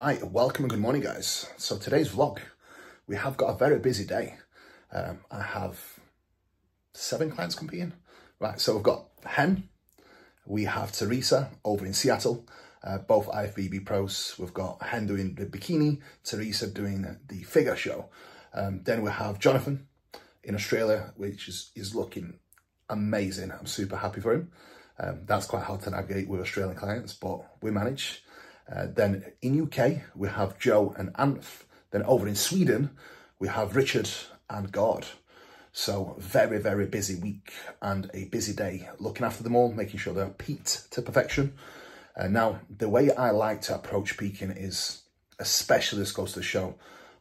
Hi, welcome and good morning, guys. So today's vlog, we have got a very busy day. I have 7 clients competing. Right, so we've got Hen, we have Teresa over in Seattle, both IFBB pros. We've got Hen doing the bikini, Teresa doing the figure show. Then we have Jonathan in Australia, which is looking amazing. I'm super happy for him. That's quite hard to navigate with Australian clients, but we manage. Then in UK, we have Joe and Anth. Then over in Sweden, we have Richard and God. So very, very busy week and a busy day, looking after them all, making sure they're peaked to perfection. Now, the way I like to approach peaking is, especially this goes to the show,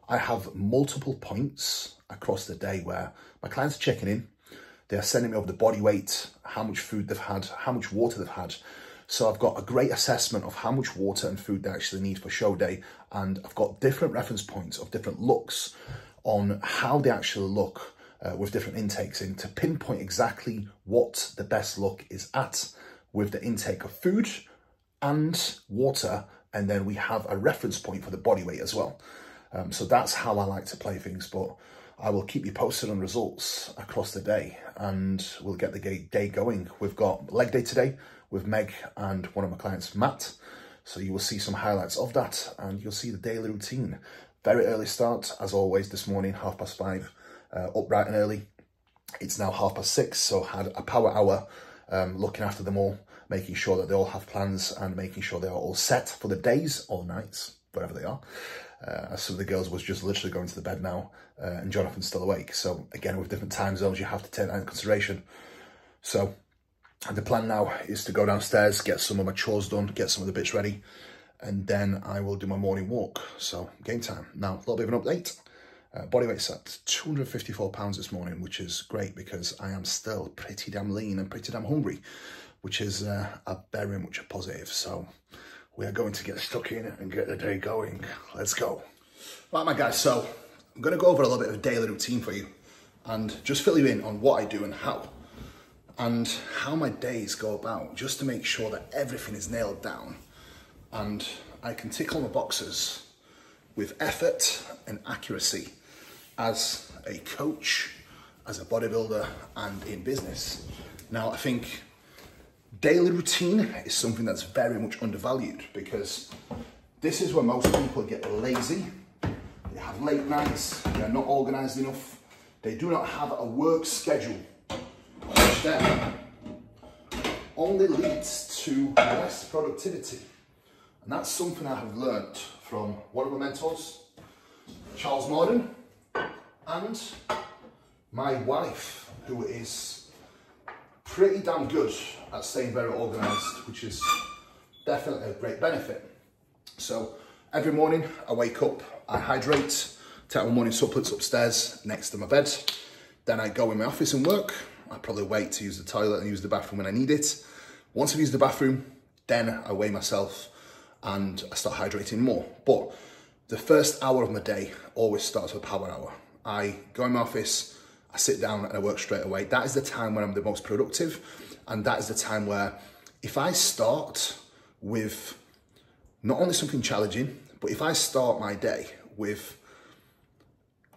I have multiple points across the day where my clients are checking in. They're sending me over the body weight, how much food they've had, how much water they've had. So I've got a great assessment of how much water and food they actually need for show day. And I've got different reference points of different looks on how they actually look with different intakes in to pinpoint exactly what the best look is at with the intake of food and water. And then we have a reference point for the body weight as well. So that's how I like to play things, but I will keep you posted on results across the day and we'll get the day going. We've got leg day today with Meg and one of my clients, Matt. So you will see some highlights of that and you'll see the daily routine. Very early start, as always, this morning, 5:30, up bright and early. It's now 6:30, so had a power hour looking after them all, making sure that they all have plans and making sure they are all set for the days or nights, whatever they are. Some of the girls was just literally going to the bed now and Jonathan's still awake. So again, with different time zones, you have to take that into consideration. So the plan now is to go downstairs, get some of my chores done, get some of the bits ready, and then I will do my morning walk. So game time. Now, a little bit of an update. Body weight's at 254 pounds this morning, which is great because I am still pretty damn lean and pretty damn hungry, which is very much a positive. So we are going to get stuck in and get the day going. Let's go. Right, my guys, so I'm going to go over a little bit of a daily routine for you and just fill you in on what I do and how my days go about, just to make sure that everything is nailed down and I can tick all the boxes with effort and accuracy as a coach, as a bodybuilder, and in business. Now, I think daily routine is something that's very much undervalued because this is where most people get lazy. They have late nights, they're not organized enough, they do not have a work schedule, which then only leads to less productivity. And that's something I have learned from one of my mentors, Charles Morden, and my wife, who is pretty damn good at staying very organized, which is definitely a great benefit. So every morning I wake up, I hydrate, take my morning supplements upstairs next to my bed. Then I go in my office and work. I probably wait to use the toilet and use the bathroom when I need it. Once I've used the bathroom, then I weigh myself and I start hydrating more. But the first hour of my day always starts with power hour. I go in my office, I sit down and I work straight away. That is the time when I'm the most productive. And that is the time where if I start with not only something challenging, but if I start my day with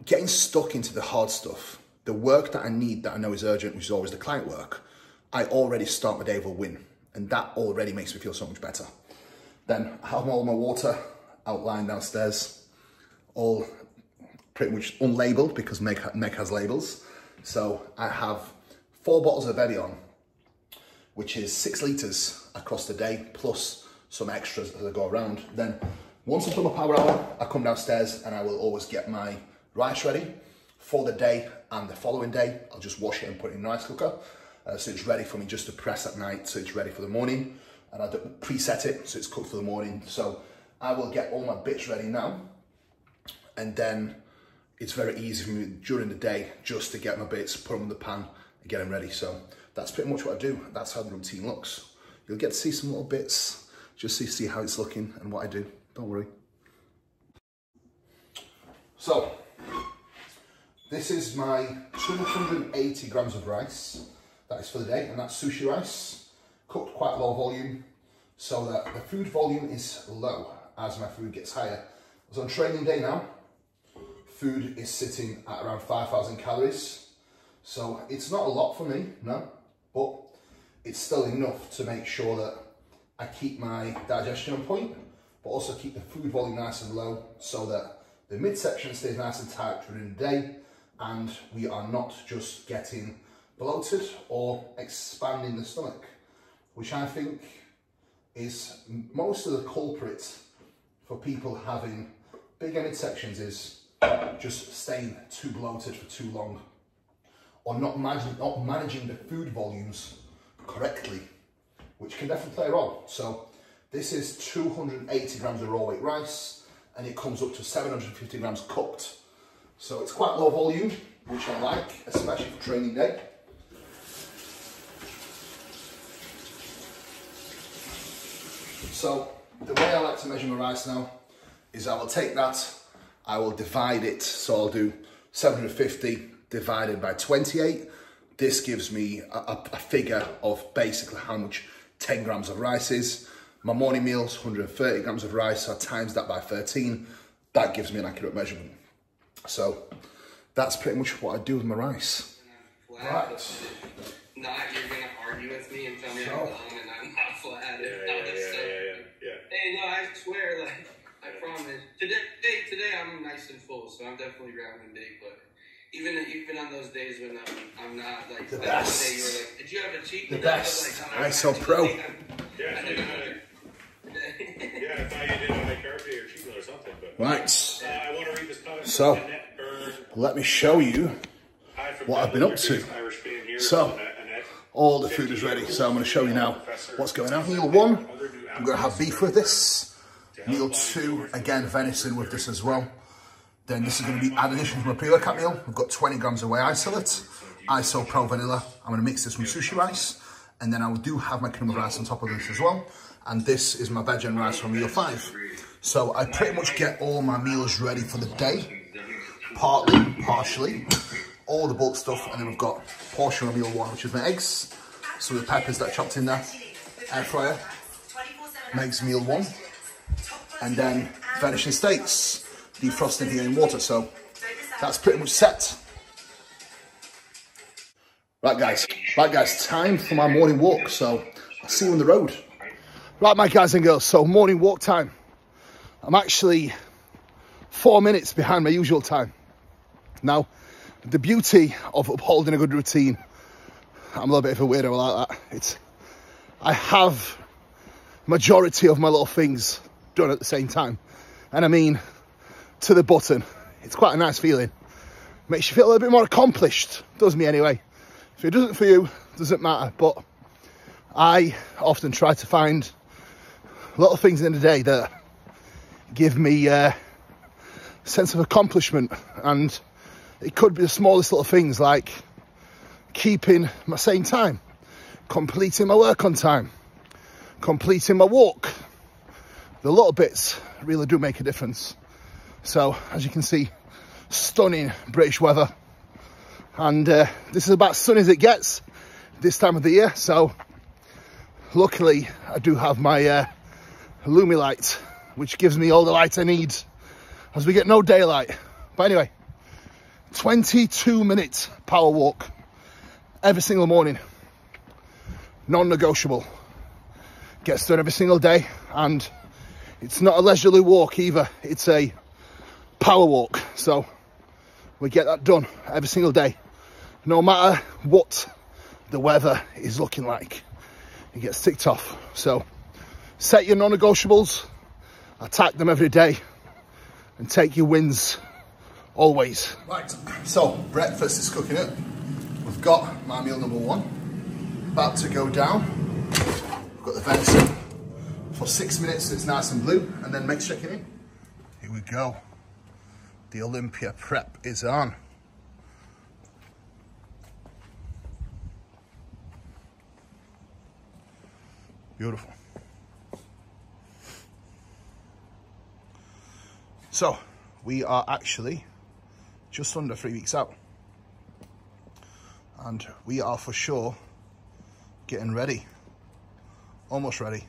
getting stuck into the hard stuff, the work that I need, that I know is urgent, which is always the client work, I already start my day with a win. And that already makes me feel so much better. Then I have all my water outlined downstairs, all pretty much unlabeled because Meg has labels. So I have 4 bottles of Evian, which is 6 litres across the day, plus some extras as I go around. Then once I've done my power hour, I come downstairs and I will always get my rice ready for the day and the following day. I'll just wash it and put it in the rice cooker. So it's ready for me just to press at night, so it's ready for the morning. And I preset it, so it's cooked for the morning. So I will get all my bits ready now. And then it's very easy for me during the day just to get my bits, put them in the pan and get them ready. So that's pretty much what I do. That's how the routine looks. You'll get to see some little bits, just to see how it's looking and what I do. Don't worry. So this is my 280 grams of rice. That is for the day, and that's sushi rice, cooked quite low volume, so that the food volume is low. as my food gets higher. So on training day now, food is sitting at around 5,000 calories. So it's not a lot for me, no, but it's still enough to make sure that I keep my digestion on point, but also keep the food volume nice and low so that the midsection stays nice and tight during the day and we are not just getting bloated or expanding the stomach, which I think is most of the culprit for people having bigger midsections is just staying too bloated for too long or not managing the food volumes correctly, which can definitely play a role. So this is 280 grams of raw weight rice and it comes up to 750 grams cooked. So it's quite low volume, which I like, especially for training day. So the way I like to measure my rice now is I will take that, I will divide it, so I'll do 750 divided by 28. This gives me a figure of basically how much 10 grams of rice is. My morning meal's 130 grams of rice, so I times that by 13. That gives me an accurate measurement. So that's pretty much what I do with my rice. Right. Not you're gonna argue with me and tell me I'm wrong and I'm not flat. Yeah. Hey, no, I swear, like, I promise. Today I'm nice and full, so I'm definitely grounding day. But even on those days when I'm not, like, the that best. day you were like, did you have a cheat? The best. Like, I'm so pro. Yeah, I thought you did on a carb day or cheat meal or something. But Right. I want to read this comment. So let me show you what I've been up to. So all the food is ready. So I'm going to show you now what's going on. Meal 1, I'm going to have beef with this. Meal 2, again, venison with this as well. Then this is going to be an addition to my pre-workout meal. We've got 20 grams of whey isolate, ISO Pro Vanilla. I'm going to mix this with sushi rice. And then I do have my cream of rice on top of this as well. And this is my veg and rice from meal 5. So I pretty much get all my meals ready for the day. Partially. All the bulk stuff. And then we've got a portion of meal 1, which is my eggs. So the peppers that I chopped in there. Air fryer makes meal 1. And then vanishing steaks, defrosted here in water. So that's pretty much set. Right guys, time for my morning walk. So I'll see you on the road. Right, my guys and girls, so morning walk time. I'm actually 4 minutes behind my usual time. Now, the beauty of upholding a good routine, I'm a little bit of a weirdo like that. I have majority of my little things done at the same time. And I mean, to the button. It's quite a nice feeling. Makes you feel a little bit more accomplished. Does me anyway. If it doesn't for you, it doesn't matter. But I often try to find little things in the day that give me a sense of accomplishment. And it could be the smallest little things like keeping my same time, completing my work on time, completing my walk. The little bits really do make a difference. So, as you can see, stunning British weather. And this is about as sunny as it gets this time of the year. So, luckily, I do have my Lumilight, which gives me all the light I need as we get no daylight. But anyway, 22-minute power walk every single morning. Non-negotiable. Gets done every single day. And it's not a leisurely walk either. It's a power walk. So we get that done every single day. No matter what the weather is looking like, it gets ticked off. So set your non-negotiables, attack them every day, and take your wins always. Right, so breakfast is cooking up. We've got my meal number 1 about to go down. We've got the venison for 6 minutes so it's nice and blue, and then mix checking in. Here we go. The Olympia prep is on. Beautiful. So we are actually just under 3 weeks out, and we are for sure getting ready, almost ready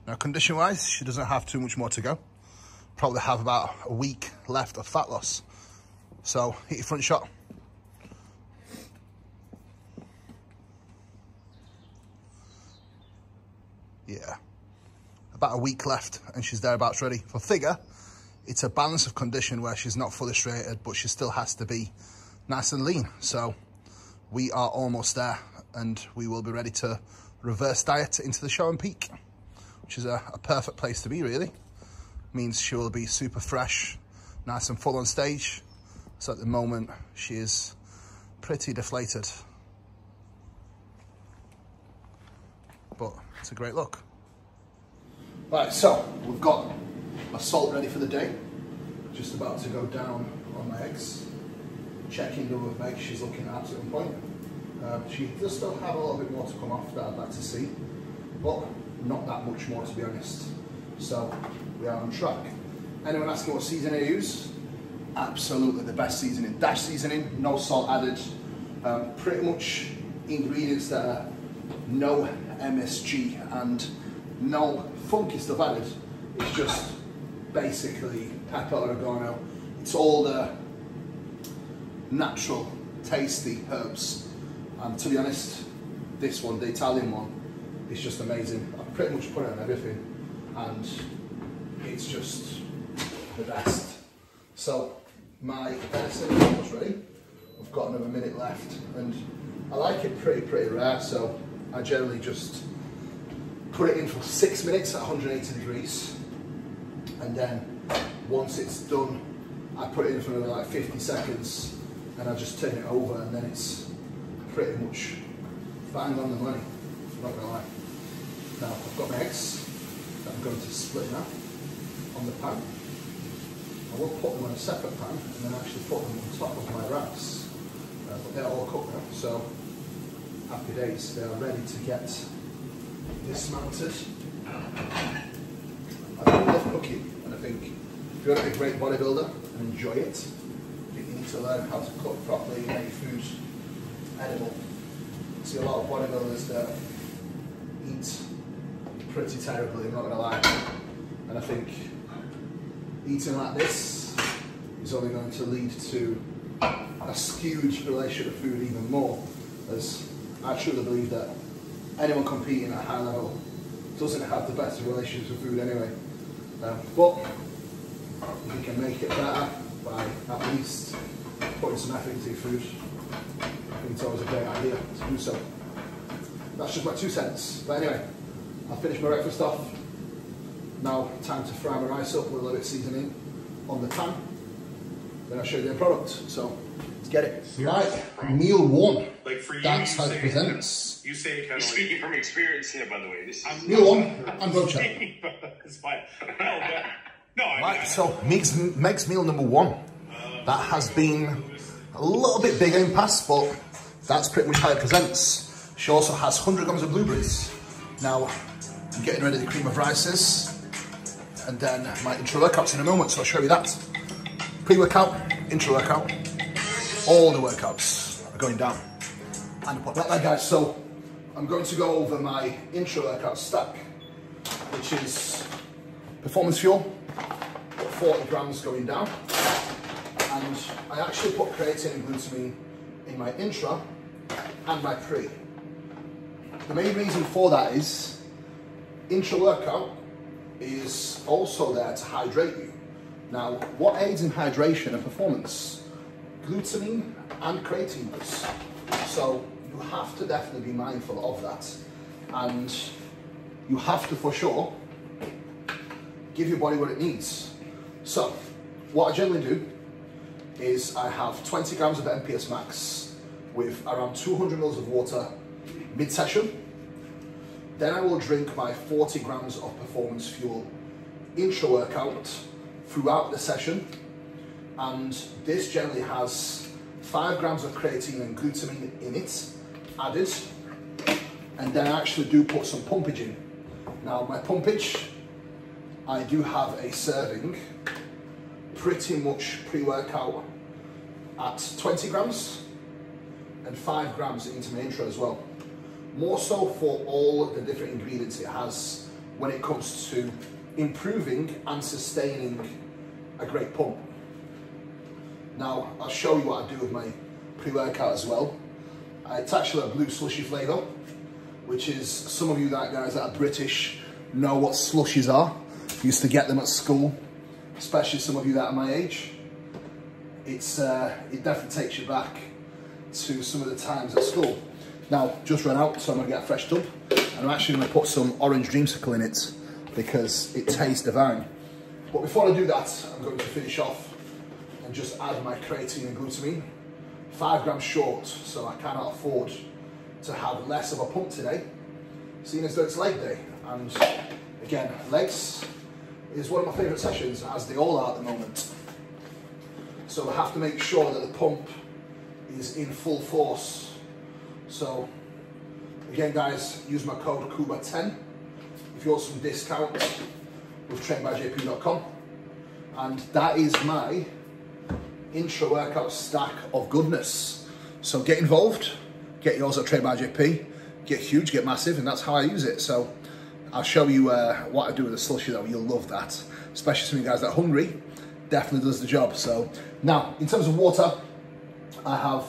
Now, condition-wise, she doesn't have too much more to go. Probably have about a week left of fat loss. So, hit your front shot. Yeah. About a week left, and she's thereabouts ready. For figure, it's a balance of condition where she's not fully striated, but she still has to be nice and lean. So, we are almost there, and we will be ready to reverse diet into the show and peak, which is a perfect place to be, really. Means she will be super fresh, nice and full on stage. So at the moment, she is pretty deflated. But it's a great look. Right, so we've got my salt ready for the day. Just about to go down on my eggs. Checking the with eggs, she's looking absolutely on point. She does still have a little bit more to come off that I'd like to see, but not that much more, to be honest. So we are on track. Anyone asking what seasoning I use? Absolutely the best seasoning. Dash seasoning, no salt added. Pretty much ingredients that are no MSG and no funky stuff added. It's just basically pepper, oregano. It's all the natural, tasty herbs. And to be honest, this one, the Italian one, is just amazing. I've pretty much put it on everything, and it's just the best. So my venison is almost ready. I've got another minute left, and I like it pretty rare, so I generally just put it in for 6 minutes at 180 degrees, and then once it's done, I put it in for another like 50 seconds, and I just turn it over, and then it's pretty much bang on the money, I'm not gonna lie. Now I've got my eggs that I'm going to split now on the pan. I will put them on a separate pan and then actually put them on top of my wraps. But they're all cooked now, so happy days. They are ready to get dismounted. I do love cooking, and I think if you want to be a great bodybuilder and enjoy it, you need to learn how to cook properly and make food edible. I see a lot of bodybuilders that eat pretty terribly, I'm not going to lie. And I think eating like this is only going to lead to a skewed relationship with food even more, as I truly believe that anyone competing at a high level doesn't have the best relationships with food anyway. But if you can make it better by at least putting some effort into your food, I think it's always a great idea to do so. That's just my 2 cents. But anyway, I've finished my breakfast off. Now time to fry my rice up with a little bit of seasoning on the pan. Then I'll show you the end product. So let's get it. Right, meal one. Like for you, that's how it presents. You say it kind You're of speaking from experience here, by the way. This is meal one, I'm road check. It's fine. No, Right, so Meg's meal number one. That has been a little bit bigger in past, but that's pretty much how it presents. She also has 100 grams of blueberries. Now, I'm getting ready the cream of rices, and then my intro workouts in a moment, so I'll show you that. Pre-workout, intro workout, all the workouts are going down. And like that, guys, so I'm going to go over my intro workout stack, which is performance fuel, 40 grams going down. And I actually put creatine and glutamine in my intra and my pre. The main reason for that is intra workout is also there to hydrate you. Now, what aids in hydration and performance? Glutamine and creatine does. So you have to definitely be mindful of that. And you have to, for sure, give your body what it needs. So what I generally do is I have 20 grams of MPS Max with around 200 mils of water mid-session. Then I will drink my 40 grams of performance fuel intra-workout throughout the session. And this generally has 5 grams of creatine and glutamine in it, added. And then I actually do put some pumpage in. Now my pumpage, I do have a serving pretty much pre-workout at 20 grams and 5 grams into my intro as well. More so for all the different ingredients it has when it comes to improving and sustaining a great pump. Now, I'll show you what I do with my pre-workout as well. It's actually a blue slushy flavour, which is, some of you guys that are British know what slushies are. Used to get them at school, especially some of you that are my age. It definitely takes you back to some of the times at school. Now, just ran out, so I'm gonna get a fresh tub, and I'm actually gonna put some orange dreamsicle in it because it tastes divine. But before I do that, I'm going to finish off and just add my creatine and glutamine. 5 grams short, so I cannot afford to have less of a pump today, seeing as though it's leg day. And again, legs is one of my favourite sessions, as they all are at the moment. So I have to make sure that the pump is in full force. So again guys, use my code Kuba10 if you want some discount with trainedbyjp.com. And that is my intra workout stack of goodness. So get involved, get yours at Trained by JP, get huge, get massive, and that's how I use it. So I'll show you what I do with the slushy though. You'll love that, especially some of you guys that are hungry. Definitely does the job. So now, in terms of water, I have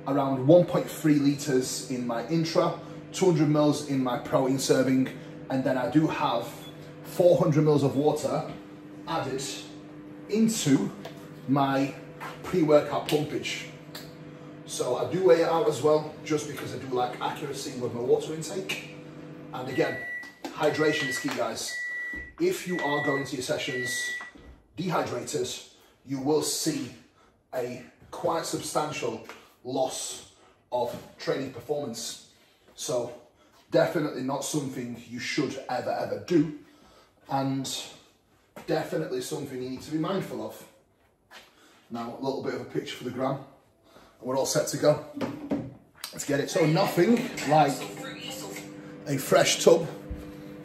around 1.3 litres in my intra, 200 mils in my protein serving, and then I do have 400 mils of water added into my pre-workout pumpage. So I do weigh it out as well, just because I do like accuracy with my water intake. And again, hydration is key, guys. If you are going to your sessions dehydrated, you will see a quite substantial loss of training performance. So definitely not something you should ever do, and definitely something you need to be mindful of. Now, a little bit of a picture for the gram, and we're all set to go. Let's get it. So nothing like a fresh tub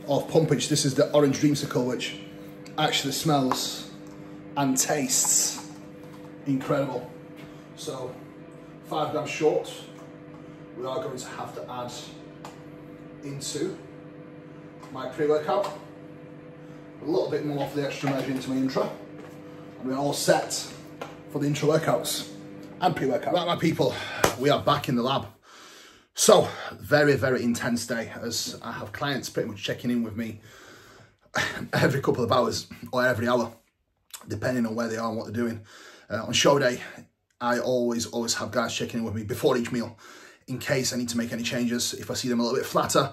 of pumpage. This is the orange dreamsicle, which actually smells and tastes incredible. So 5 grams short, we are going to have to add into my pre-workout. A little bit more for the extra measure into my intra, and we're all set for the intra workouts and pre-workout. Right, my people, we are back in the lab. So very, very intense day, as I have clients pretty much checking in with me every couple of hours or every hour, depending on where they are and what they're doing. On show day, I always have guys checking in with me before each meal, in case I need to make any changes. If I see them a little bit flatter,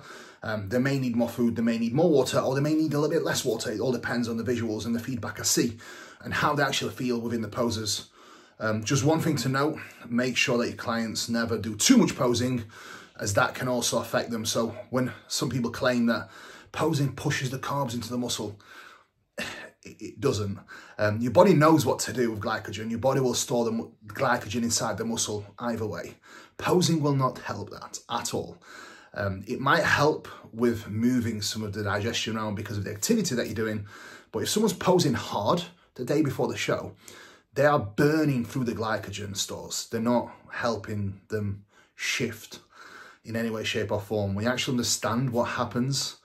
they may need more food, they may need more water, or they may need a little bit less water. It all depends on the visuals and the feedback I see and how they actually feel within the poses. Just one thing to note, make sure that your clients never do too much posing, as that can also affect them. So when some people claim that posing pushes the carbs into the muscle, it doesn't. Your body knows what to do with glycogen. Your body will store the glycogen inside the muscle either way. Posing will not help that at all. It might help with moving some of the digestion around because of the activity that you're doing, but if someone's posing hard the day before the show, they are burning through the glycogen stores. They're not helping them shift in any way, shape or form. We actually understand what happens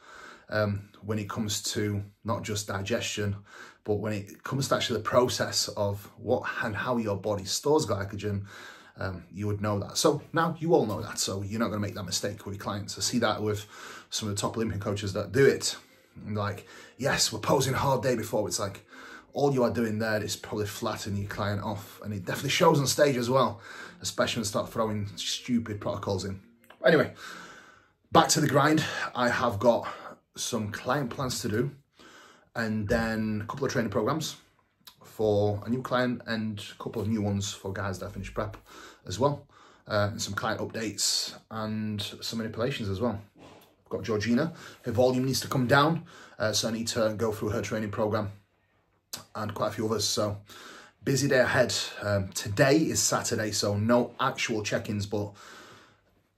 when it comes to not just digestion, but when it comes to actually the process of what and how your body stores glycogen. You would know that. So now you all know that, so you're not going to make that mistake with your clients. I see that with some of the top Olympian coaches that do it. And like, yes, we're posing hard day before. It's like, all you are doing there is probably flattening your client off. And it definitely shows on stage as well, especially when you start throwing stupid protocols in. Anyway, back to the grind. I have got some client plans to do, and then a couple of training programs for a new client and a couple of new ones for guys that finish prep as well. And some client updates and some manipulations as well. I've got Georgina, her volume needs to come down, so I need to go through her training program and quite a few others. So busy day ahead. Today is Saturday, so no actual check-ins, but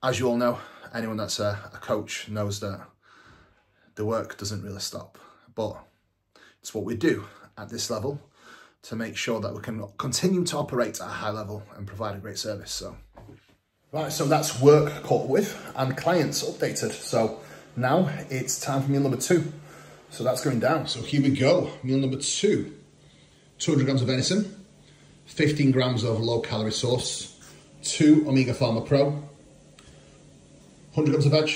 as you all know, anyone that's a coach knows that the work doesn't really stop, but it's what we do at this level to make sure that we can continue to operate at a high level and provide a great service. So, right, so that's work caught with and clients updated. So now it's time for meal number 2. So that's going down. So here we go. Meal number 2. 200 grams of venison, 15 grams of low-calorie sauce, 2 Omega Pharma Pro, 100 grams of veg,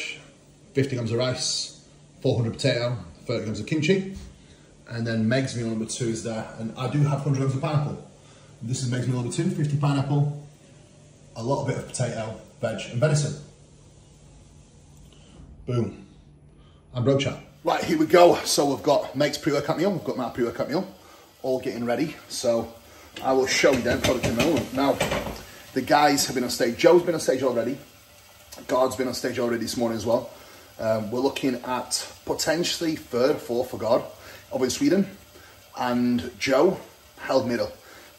50 grams of rice, 400 potato, 30 grams of kimchi, and then Meg's meal number 2 is there, and I do have 100 grams of pineapple. This is Meg's meal number 2, 50 pineapple, a little bit of potato, veg, and venison. Boom. I'm broke chat. Right, here we go. So we've got Meg's pre-workout meal, we've got my pre-workout meal, all getting ready. So I will show you them product in a moment. Now, the guys have been on stage. Joe's been on stage already. God's been on stage already this morning as well. We're looking at potentially 3rd, 4th for God over in Sweden. And Joe held middle.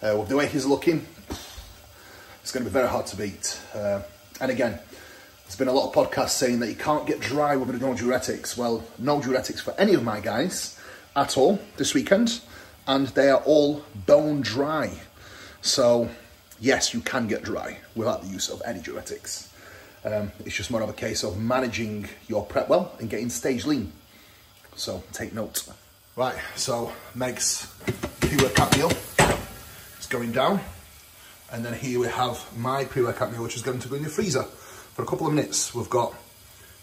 With the way he's looking, it's going to be very hard to beat. And again, there's been a lot of podcasts saying that you can't get dry with no diuretics. Well, no diuretics for any of my guys at all this weekend. And they are all bone dry. So, yes, you can get dry without the use of any diuretics. It's just more of a case of managing your prep well and getting stage lean. So, take note. Right, so Meg's pre-workout meal is going down. And then here we have my pre-workout meal, which is going to go in the freezer for a couple of minutes. We've got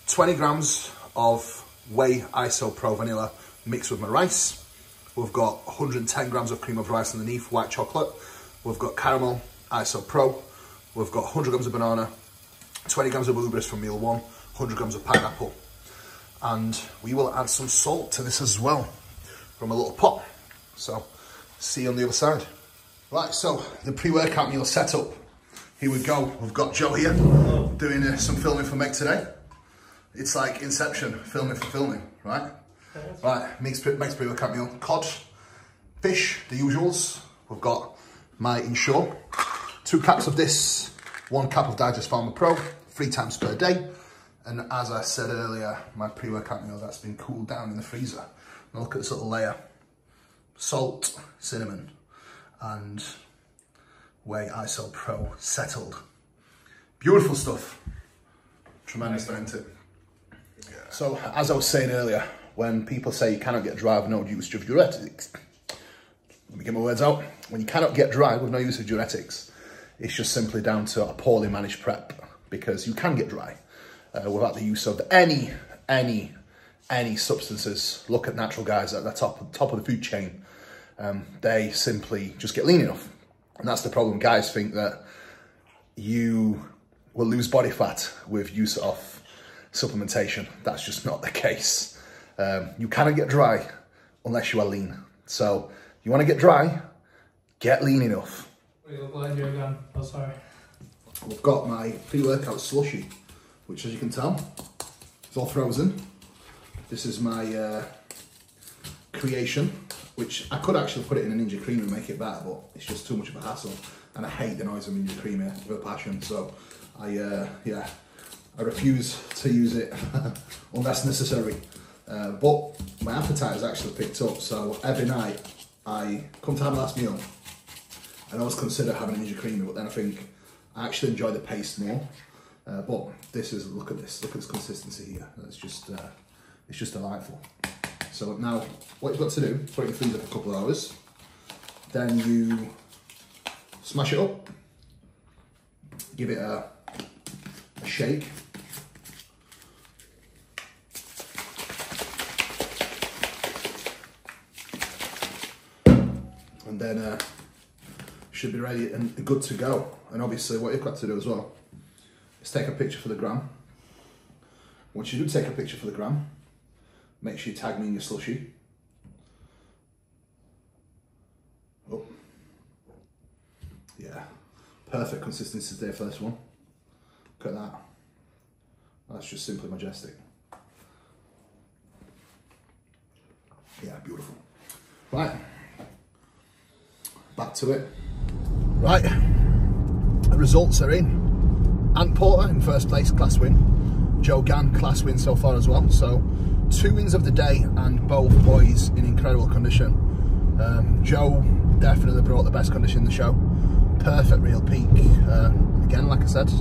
20 grams of whey iso pro vanilla mixed with my rice. We've got 110 grams of cream of rice underneath, white chocolate. We've got caramel iso pro. We've got 100 grams of banana, 20 grams of blueberries from meal 1, 100 grams of pineapple. And we will add some salt to this as well from a little pot. So, see you on the other side. Right, so the pre-workout meal set up. Here we go. We've got Joe here doing some filming for Meg today. It's like Inception, filming for filming, right? Right, Meg's pre-workout meal. Cod, fish, the usuals. We've got my Ensure. 2 caps of this, 1 cap of Digest Pharma Pro, 3 times per day. And as I said earlier, my pre-workout meal that's been cooled down in the freezer. Now look at this little layer. Salt, cinnamon, and whey iso pro settled. Beautiful stuff. Tremendous, isn't it? Yeah. So as I was saying earlier, when people say you cannot get dry with no use of diuretics, let me get my words out. When you cannot get dry with no use of diuretics, it's just simply down to a poorly managed prep, because you can get dry without the use of any substances. Look at natural guys at the top of the food chain. They simply just get lean enough. And that's the problem. Guys think that you will lose body fat with use of supplementation. That's just not the case. You cannot get dry unless you are lean. So you want to get dry, get lean enough. We look like you're again. Oh, sorry. We've got my pre-workout slushy, which as you can tell, is all frozen. This is my creation, which I could actually put it in a Ninja Creamer and make it better, but it's just too much of a hassle. And I hate the noise of Ninja Creamer with a passion. So I refuse to use it unless necessary. But my appetite has actually picked up, so every night I come to have my last meal and I always consider having a Ninja Creamer, but then I think I actually enjoy the paste more. But this is, look at this consistency here. It's just delightful. So now what you've got to do, put it in the freezer for a couple of hours, then you smash it up, give it a shake. And then should be ready and good to go. And obviously what you've got to do as well is take a picture for the gram. Once you do take a picture for the gram, make sure you tag me in your slushy. Oh. Yeah, perfect consistency today for this one. Look at that. That's just simply majestic. Yeah, beautiful. Right. Back to it. Right, the results are in. Ant Porter in first place, class win. Joe Gann, class win so far as well. So 2 wins of the day and both boys in incredible condition. Joe definitely brought the best condition in the show. Perfect real peak. Again, like I said,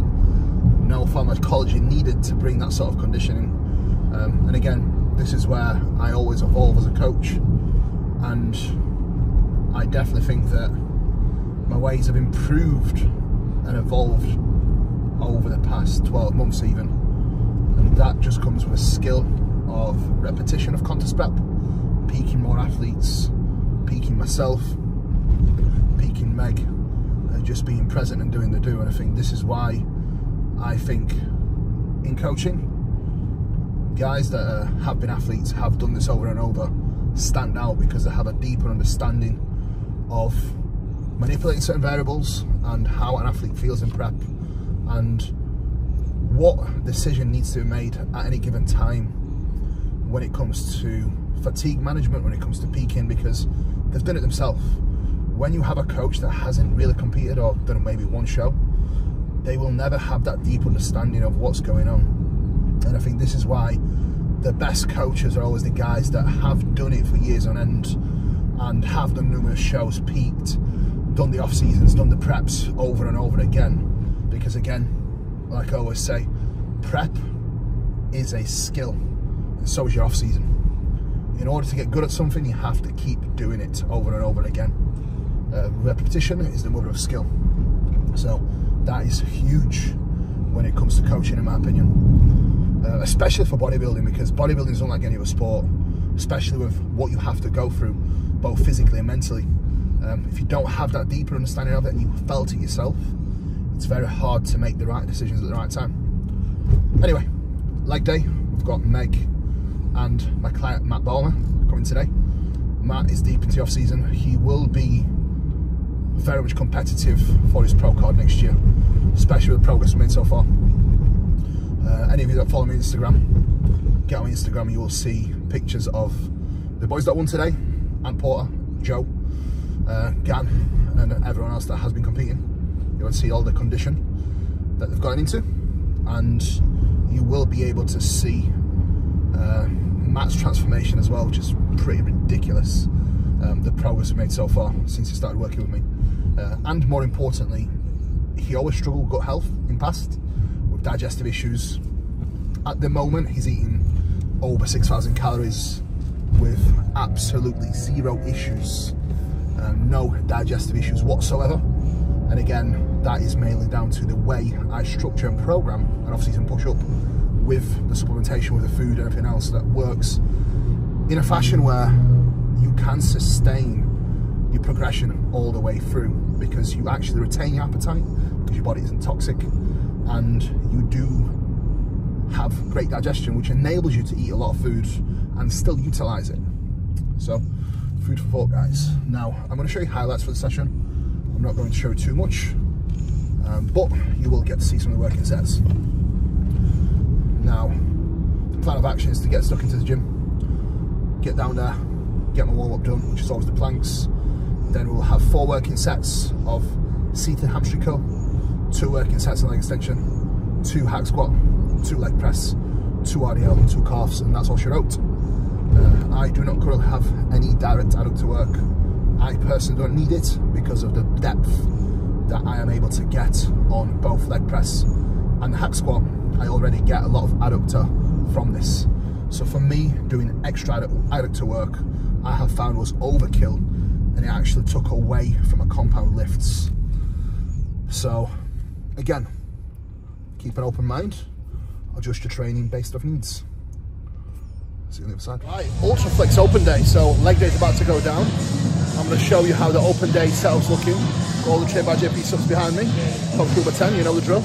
no pharmacology needed to bring that sort of conditioning. And again, this is where I always evolve as a coach, and I definitely think that my ways have improved and evolved over the past 12 months even, and that just comes with a skill of repetition of contest prep, peaking more athletes, peaking myself, peaking Meg, just being present and doing the do. And I think this is why I think in coaching, guys that have been athletes, have done this over and over, stand out because they have a deeper understanding of manipulating certain variables and how an athlete feels in prep and what decision needs to be made at any given time when it comes to fatigue management, when it comes to peaking, because they've done it themselves. When you have a coach that hasn't really competed or done maybe one show, they will never have that deep understanding of what's going on. And I think this is why the best coaches are always the guys that have done it for years on end and have done numerous shows, peaked, done the off seasons, done the preps over and over again. Because again, like I always say, prep is a skill, and so is your off season. In order to get good at something, you have to keep doing it over and over again. Repetition is the mother of skill. So that is huge when it comes to coaching, in my opinion. Especially for bodybuilding, because bodybuilding is unlike any other sport, especially with what you have to go through, both physically and mentally. If you don't have that deeper understanding of it and you felt it yourself, it's very hard to make the right decisions at the right time. Anyway, leg day, we've got Meg and my client Matt Ballmer coming today. Matt is deep into the off season. He will be very much competitive for his pro card next year, especially with the progress we've made so far. Any of you that follow me on Instagram, get on my Instagram, you will see pictures of the boys that won today, Ant Porter, Joe, Gan, and everyone else that has been competing. You will see all the condition that they've gotten into, and you will be able to see Matt's transformation as well, which is pretty ridiculous. The progress we've made so far since he started working with me. And more importantly, he always struggled with gut health in past, with digestive issues. At the moment, he's eating over 6,000 calories with absolutely zero issues, no digestive issues whatsoever. And again, that is mainly down to the way I structure and program an off-season push-up with the supplementation, with the food and everything else that works in a fashion where you can sustain your progression all the way through, because you actually retain your appetite because your body isn't toxic, and you do have great digestion, which enables you to eat a lot of food and still utilize it. So food for thought, guys. Now I'm going to show you highlights for the session. I'm not going to show you too much, but you will get to see some of the working sets. Now the plan of action is to get stuck into the gym, get down there, get my warm-up done, which is always the planks. Then we'll have 4 working sets of seated hamstring curl, 2 working sets of leg extension, 2 hack squat, 2 leg press, 2 RDL, 2 calves, and that's all she wrote. I do not currently have any direct adductor work. I personally don't need it because of the depth that I am able to get on both leg press and the hack squat. I already get a lot of adductor from this. So for me, doing extra adductor work, I have found was overkill, and it actually took away from a compound lifts. So again, keep an open mind, adjust your training based off needs. See you on the other side. Right, UltraFlex open day. So leg day is about to go down. I'm going to show you how the open day setup's looking. Got all the train by JP subs behind me. Top Kuba 10, you know the drill.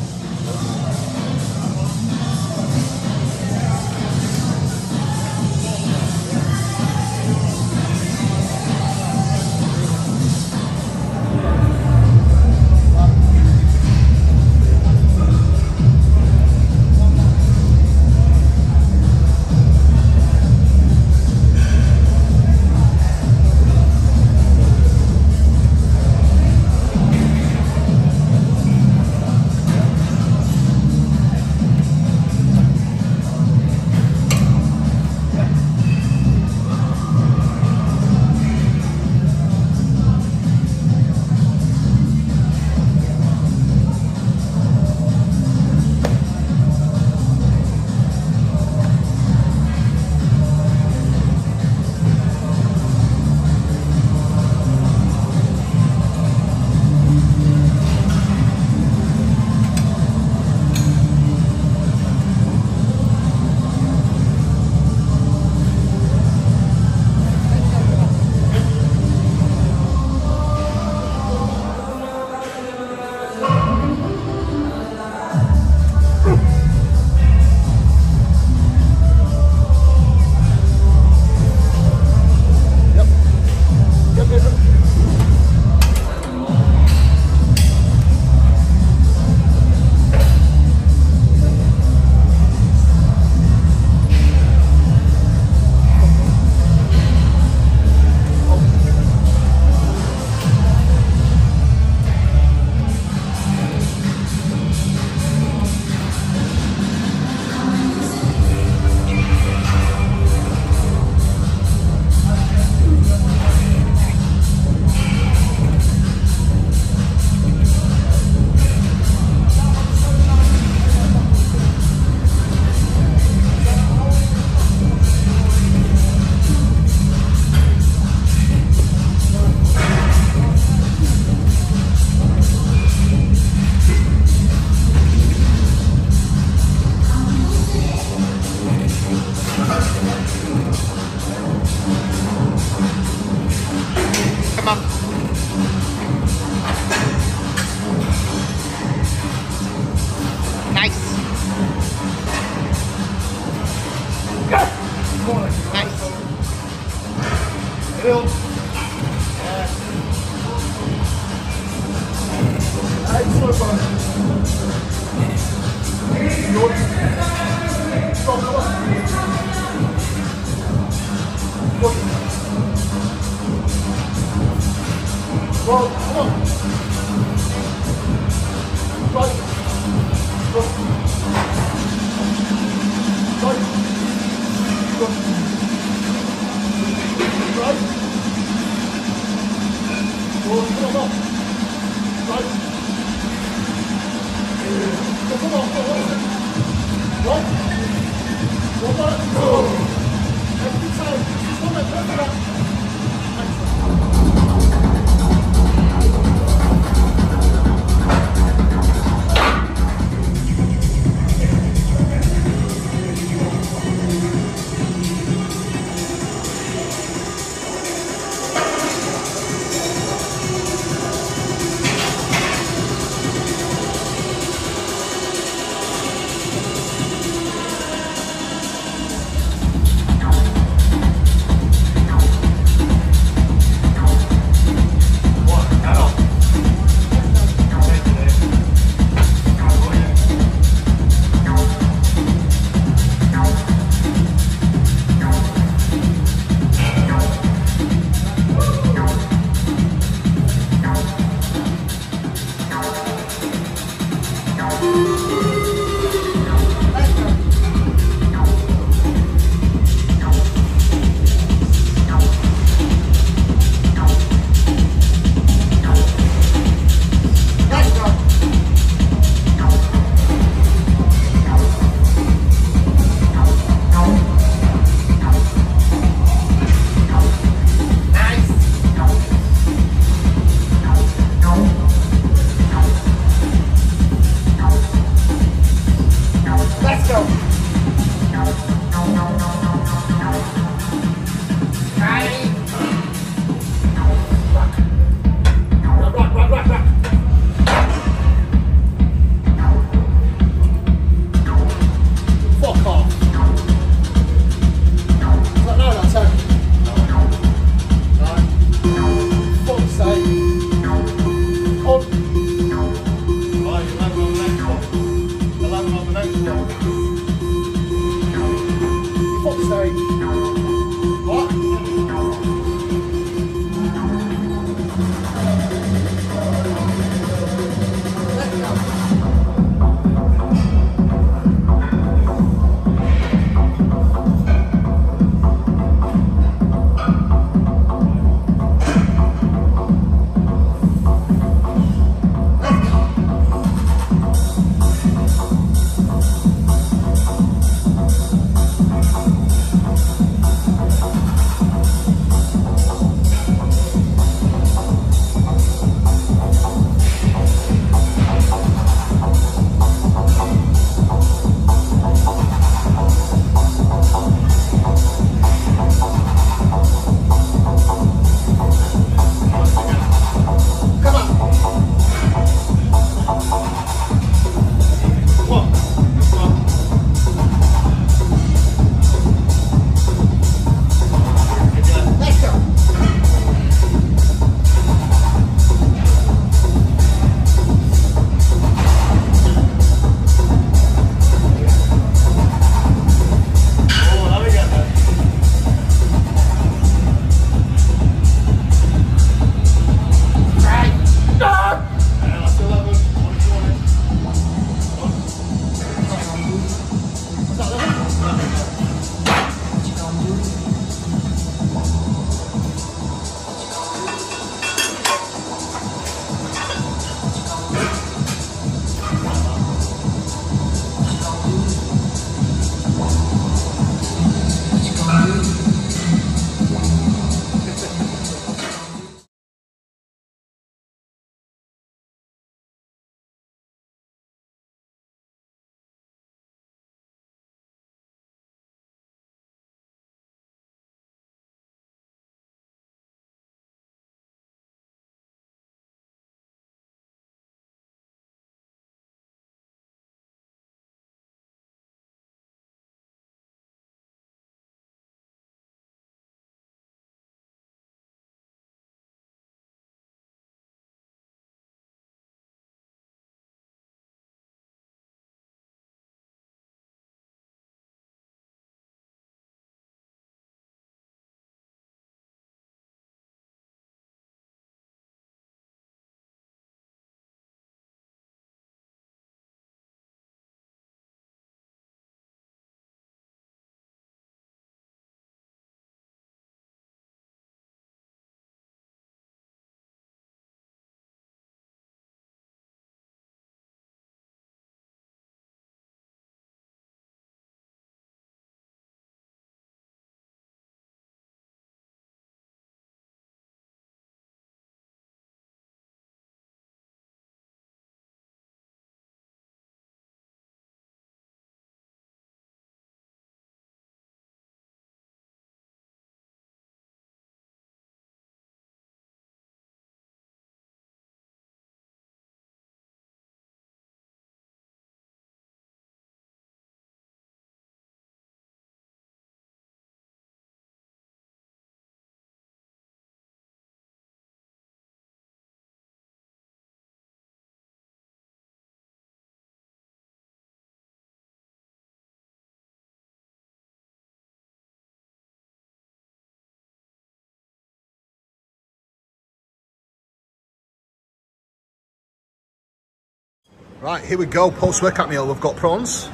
Right, here we go, post-workout meal. We've got prawns,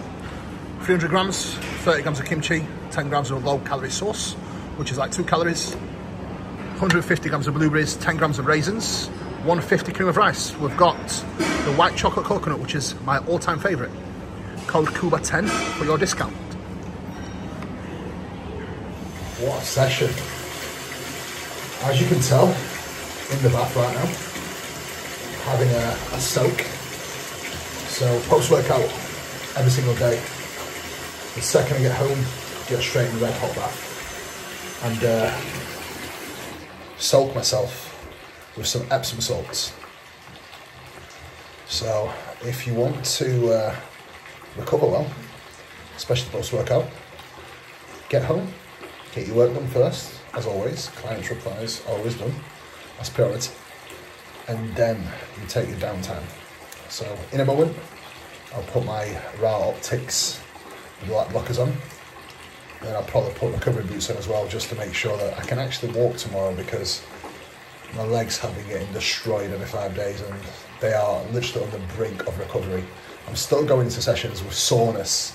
300 grams, 30 grams of kimchi, 10 grams of low-calorie sauce, which is like 2 calories, 150 grams of blueberries, 10 grams of raisins, 150 cream of rice. We've got the white chocolate coconut, which is my all-time favourite. Code Kuba 10 for your discount. What a session. As you can tell, in the bath right now, having a soak. So post-workout every single day. The second I get home, get straight in the red hot bath and soak myself with some Epsom salts. So if you want to recover well, especially post-workout, get home, get your work done first, as always. Client replies, always done. That's priority. And then you take your downtime. So in a moment, I'll put my Raw Optics black blockers on. Then I'll probably put recovery boots on as well, just to make sure that I can actually walk tomorrow, because my legs have been getting destroyed every 5 days and they are literally on the brink of recovery. I'm still going into sessions with soreness.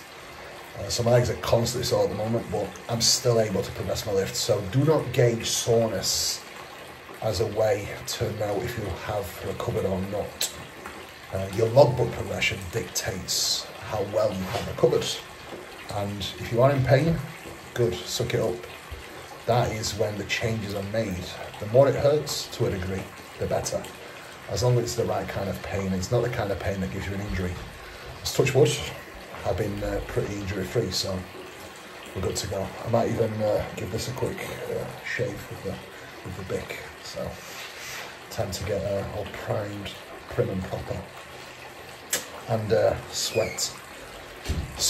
So my legs are constantly sore at the moment, but I'm still able to progress my lift. So do not gauge soreness as a way to know if you have recovered or not. Your logbook progression dictates how well you have recovered. And if you are in pain, good, suck it up. That is when the changes are made. The more it hurts, to a degree, the better. As long as it's the right kind of pain. It's not the kind of pain that gives you an injury. Let's touch wood. I've been pretty injury-free, so we're good to go. I might even give this a quick shave with the Bic. So, time to get all primed, prim and proper. And sweat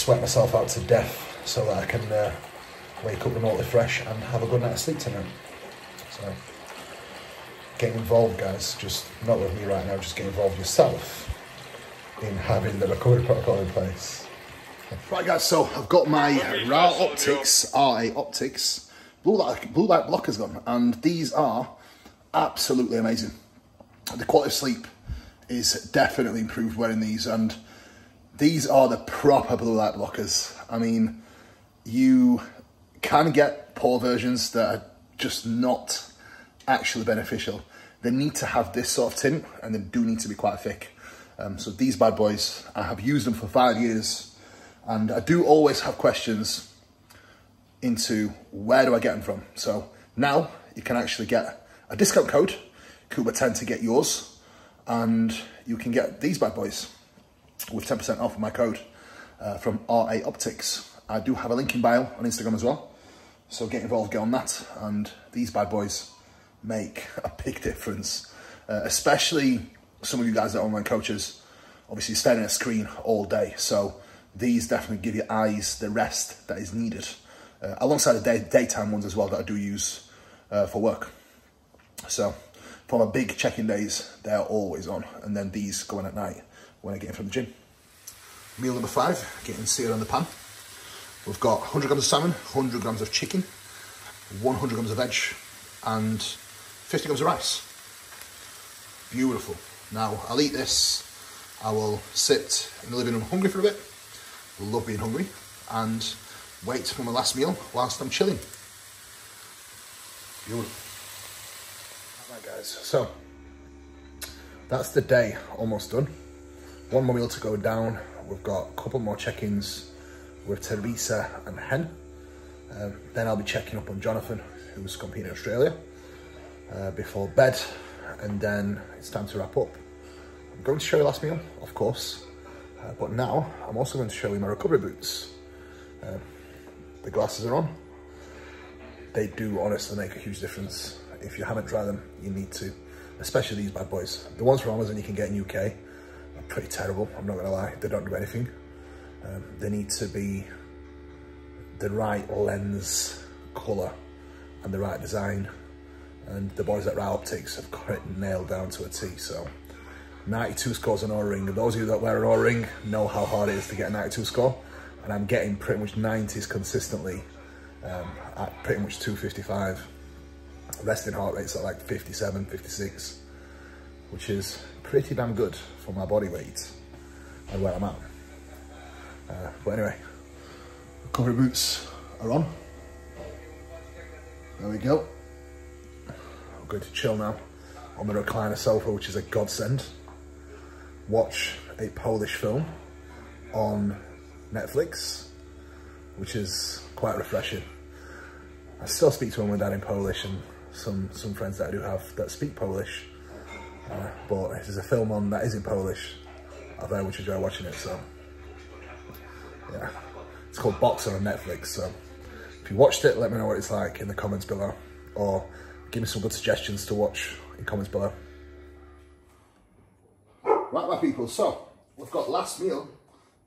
myself out to death so that I can wake up remotely fresh and have a good night's sleep tonight. So, get involved, guys. Just not with me right now, just get involved yourself in having the recovery protocol in place. Right, guys, so I've got my RA Optics blue light blockers on, and these are absolutely amazing. The quality of sleep is definitely improved wearing these, and these are the proper blue light blockers. I mean, you can get poor versions that are just not actually beneficial. They need to have this sort of tint, and they do need to be quite thick. So these bad boys, I have used them for 5 years, and I do always have questions into where do I get them from. So now you can actually get a discount code, Kuba10, to get yours, and you can get these bad boys with 10% off my code from RA Optics. I do have a link in bio on Instagram as well, so get involved, get on that, and these bad boys make a big difference, especially some of you guys that are online coaches. Obviously, you're staring at a screen all day, so these definitely give your eyes the rest that is needed, alongside the daytime ones as well that I do use for work. So for my big check-in days, they're always on, and then these go on at night when I get in from the gym. Meal number 5, getting seared on the pan. We've got 100 grams of salmon, 100 grams of chicken, 100 grams of veg, and 50 grams of rice. Beautiful. Now, I'll eat this. I will sit in the living room hungry for a bit. Love being hungry. And wait for my last meal whilst I'm chilling. Beautiful. Alright, guys. So, that's the day almost done. One more meal to go down. We've got a couple more check-ins with Teresa and Hen. Then I'll be checking up on Jonathan, who's competing in Australia, before bed. And then it's time to wrap up. I'm going to show you last meal, of course, but now I'm also going to show you my recovery boots. The glasses are on. They do honestly make a huge difference. If you haven't tried them, you need to, especially these bad boys. The ones from Amazon you can get in UK are pretty terrible, I'm not gonna lie. They don't do anything. They need to be the right lens colour and the right design. And the boys at RA Optics have got it nailed down to a T. So 92 scores on O-ring. And those of you that wear an O-ring know how hard it is to get a 92 score. And I'm getting pretty much 90s consistently at pretty much 255. Resting heart rates are like 57, 56, which is pretty damn good for my body weight. and where I'm at. But anyway, recovery boots are on. There we go. I'm going to chill now on the recliner sofa, which is a godsend. Watch a Polish film on Netflix, which is quite refreshing. I still speak to mum and dad in Polish, and some friends that I do have that speak Polish. But if there's a film on that is in Polish, I very much enjoy watching it. So yeah, it's called Boxer on Netflix. So if you watched it, let me know what it's like in the comments below, or give me some good suggestions to watch in comments below. Right, my people, so we've got last meal,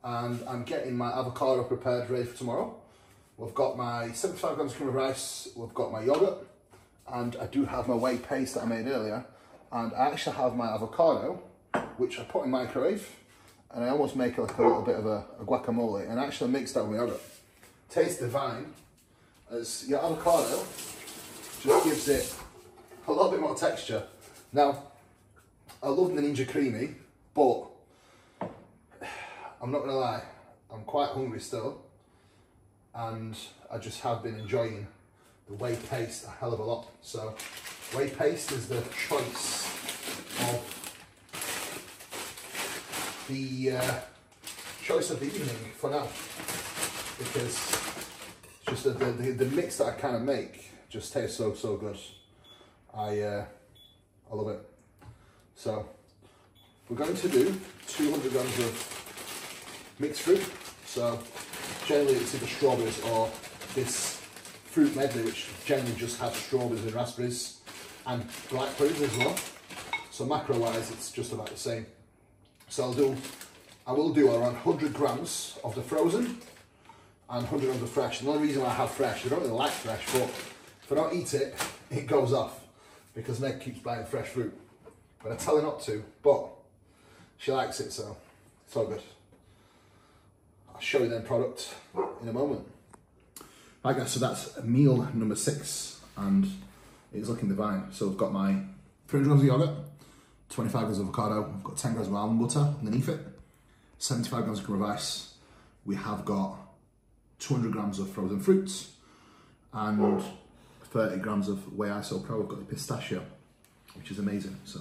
and I'm getting my avocado prepared ready for tomorrow. We've got my 75 grams of cream of rice, we've got my yogurt, and I do have my whey paste that I made earlier, and I actually have my avocado, which I put in the microwave, and I almost make like a little bit of a guacamole, and I actually mix that with my yogurt. Tastes divine, as your avocado just gives it a little bit more texture. Now, I love the Ninja Creamy, but I'm not gonna lie, I'm quite hungry still, and I just have been enjoying the whey paste a hell of a lot. So whey paste is the choice of the evening for now, because just the mix that I kind of make just tastes so good. I love it. So we're going to do 200 grams of mixed fruit. So generally it's either strawberries or this fruit medley, which generally just has strawberries and raspberries and blackberries as well. So macro wise, it's just about the same. So I will do around 100 grams of the frozen and 100 grams of fresh. And the only reason why I have fresh, I don't really like fresh, but if I don't eat it, it goes off because Meg keeps buying fresh fruit. But I tell her not to, but she likes it, so it's all good. I'll show you the end product in a moment. Right guys, so that's meal number 6, and it's looking divine. So we've got my 300 grams of yogurt, 25 grams of avocado, we've got 10 grams of almond butter underneath it, 75 grams of cream of rice, we have got 200 grams of frozen fruits, and 30 grams of whey iso pro. We've got the pistachio, which is amazing. So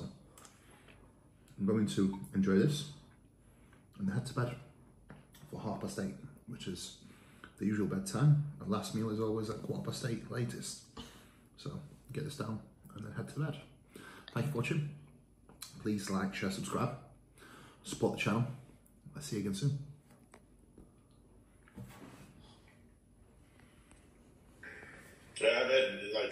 I'm going to enjoy this and then head to bed for 8:30, which is the usual bedtime. Our last meal is always at 8:15 latest. So get this down and then head to bed. Thank you for watching. Please like, share, subscribe, support the channel. I'll see you again soon. Yeah, I bet, like